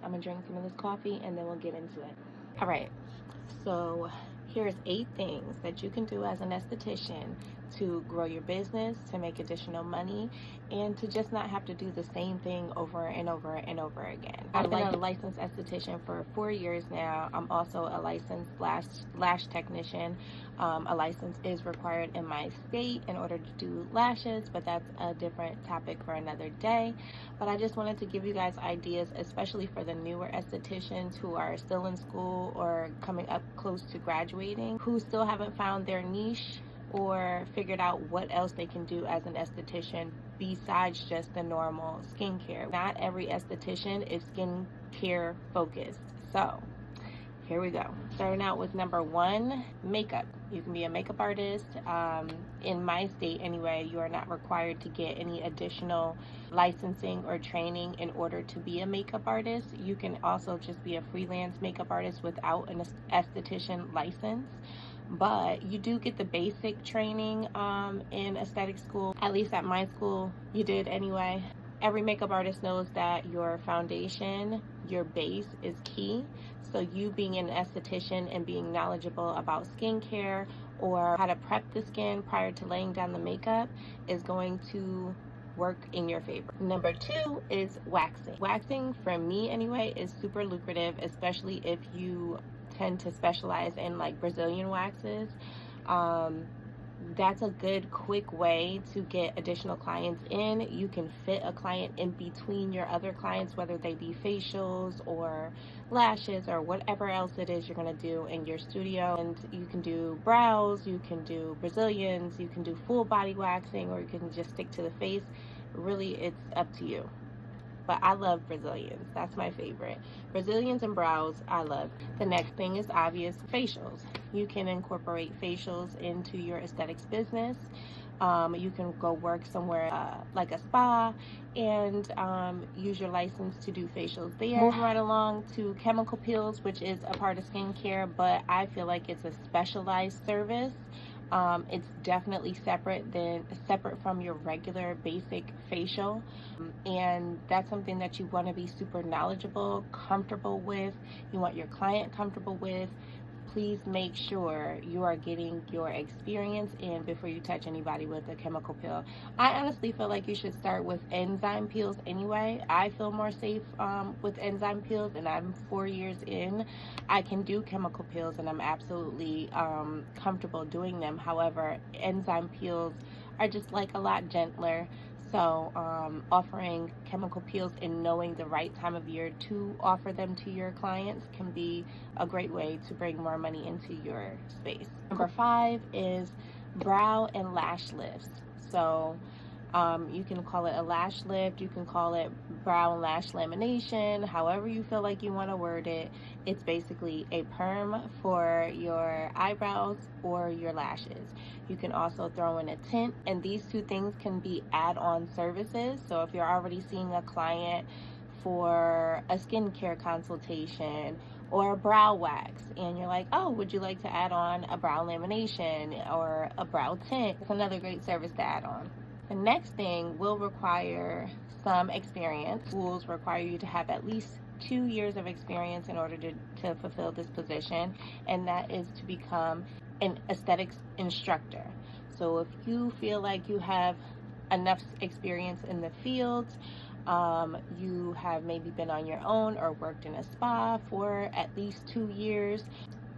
I'm gonna drink some of this coffee and then we'll get into it. All right, so here's 8 things that you can do as an esthetician to grow your business, to make additional money, and to just not have to do the same thing over and over and over again. I've been a licensed esthetician for 4 years now. I'm also a licensed lash technician. A license is required in my state in order to do lashes, but that's a different topic for another day. But I just wanted to give you guys ideas, especially for the newer estheticians who are still in school or coming up close to graduating, who still haven't found their niche or figured out what else they can do as an esthetician besides just the normal skincare. Not every esthetician is skincare focused. So here we go. Starting out with number 1, makeup. You can be a makeup artist. In my state anyway, you are not required to get any additional licensing or training in order to be a makeup artist. You can also just be a freelance makeup artist without an esthetician license. But you do get the basic training in aesthetic school. At least at my school, you did anyway. Every makeup artist knows that your foundation, your base is key. So you being an esthetician and being knowledgeable about skincare or how to prep the skin prior to laying down the makeup is going to work in your favor. Number 2 is waxing. Waxing, for me anyway, is super lucrative, especially if you tend to specialize in like Brazilian waxes. That's a good quick way to get additional clients in. You can fit a client in between your other clients, whether they be facials or lashes or whatever else it is you're going to do in your studio. And you can do brows, you can do Brazilians, you can do full body waxing, or you can just stick to the face. Really, it's up to you. But I love Brazilians. That's my favorite. Brazilians and brows, I love. The next thing is obvious, facials. You can incorporate facials into your aesthetics business. You can go work somewhere like a spa and use your license to do facials there. Moving right along to chemical peels, which is a part of skincare, but I feel like it's a specialized service. It's definitely separate from your regular basic facial, and that's something that you want to be super knowledgeable, comfortable with. You want your client comfortable with. Please make sure you are getting your experience in before you touch anybody with a chemical peel. I honestly feel like you should start with enzyme peels anyway. I feel more safe with enzyme peels, and I'm 4 years in. I can do chemical peels and I'm absolutely comfortable doing them. However, enzyme peels are just like a lot gentler. So offering chemical peels and knowing the right time of year to offer them to your clients can be a great way to bring more money into your space. Number 5 is brow and lash lifts. So you can call it a lash lift, you can call it brow and lash lamination, however you feel like you want to word it. It's basically a perm for your eyebrows or your lashes. You can also throw in a tint, and these 2 things can be add-on services. So if you're already seeing a client for a skincare consultation or a brow wax and you're like, oh, would you like to add on a brow lamination or a brow tint? It's another great service to add on. The next thing will require some experience. Schools require you to have at least 2 years of experience in order to fulfill this position, and that is to become an aesthetics instructor. So if you feel like you have enough experience in the field, you have maybe been on your own or worked in a spa for at least 2 years,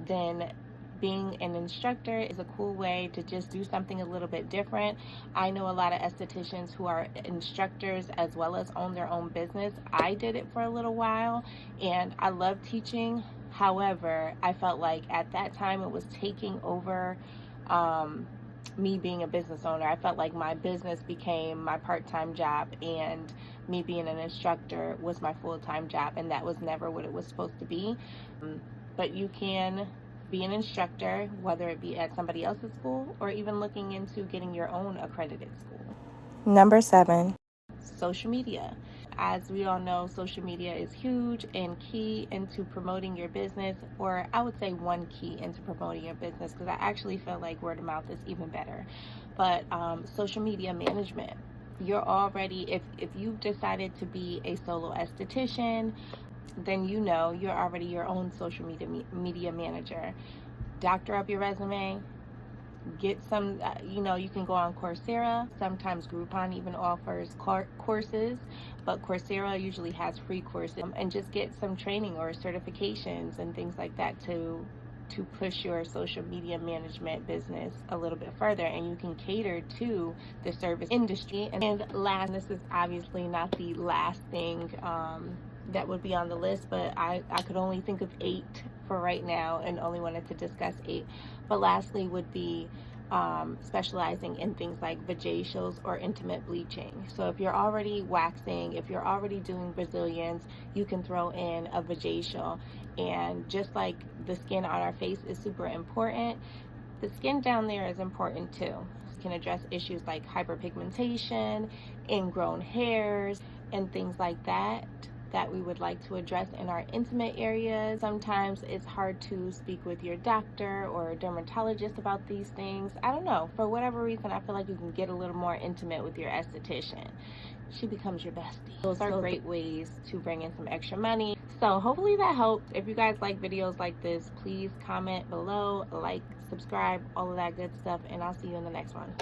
then being an instructor is a cool way to just do something a little bit different. I know a lot of estheticians who are instructors as well as own their own business. I did it for a little while and I love teaching. However, I felt like at that time it was taking over me being a business owner. I felt like my business became my part-time job and me being an instructor was my full-time job, and that was never what it was supposed to be. But you can be an instructor, whether it be at somebody else's school or even looking into getting your own accredited school. Number 7, social media. As we all know, social media is huge and key into promoting your business, or I would say one key into promoting your business, because I actually feel like word of mouth is even better. But social media management. You're already, if you've decided to be a solo esthetician, then you know you're already your own social media manager. Doctor up your resume, get some, you can go on Coursera. Sometimes Groupon even offers courses, but Coursera usually has free courses, and just get some training or certifications and things like that to push your social media management business a little bit further, and you can cater to the service industry. And last, this is obviously not the last thing that would be on the list, but I could only think of 8 for right now and only wanted to discuss 8. But lastly would be specializing in things like vajacials or intimate bleaching. So if you're already waxing, if you're already doing Brazilians, you can throw in a vajacial. And just like the skin on our face is super important, the skin down there is important too. It can address issues like hyperpigmentation, ingrown hairs, and things like that we would like to address in our intimate areas. Sometimes it's hard to speak with your doctor or dermatologist about these things. I don't know, for whatever reason, I feel like you can get a little more intimate with your esthetician. She becomes your bestie. Those are great ways to bring in some extra money. So hopefully that helped. If you guys like videos like this, please comment below, like, subscribe, all of that good stuff, and I'll see you in the next one.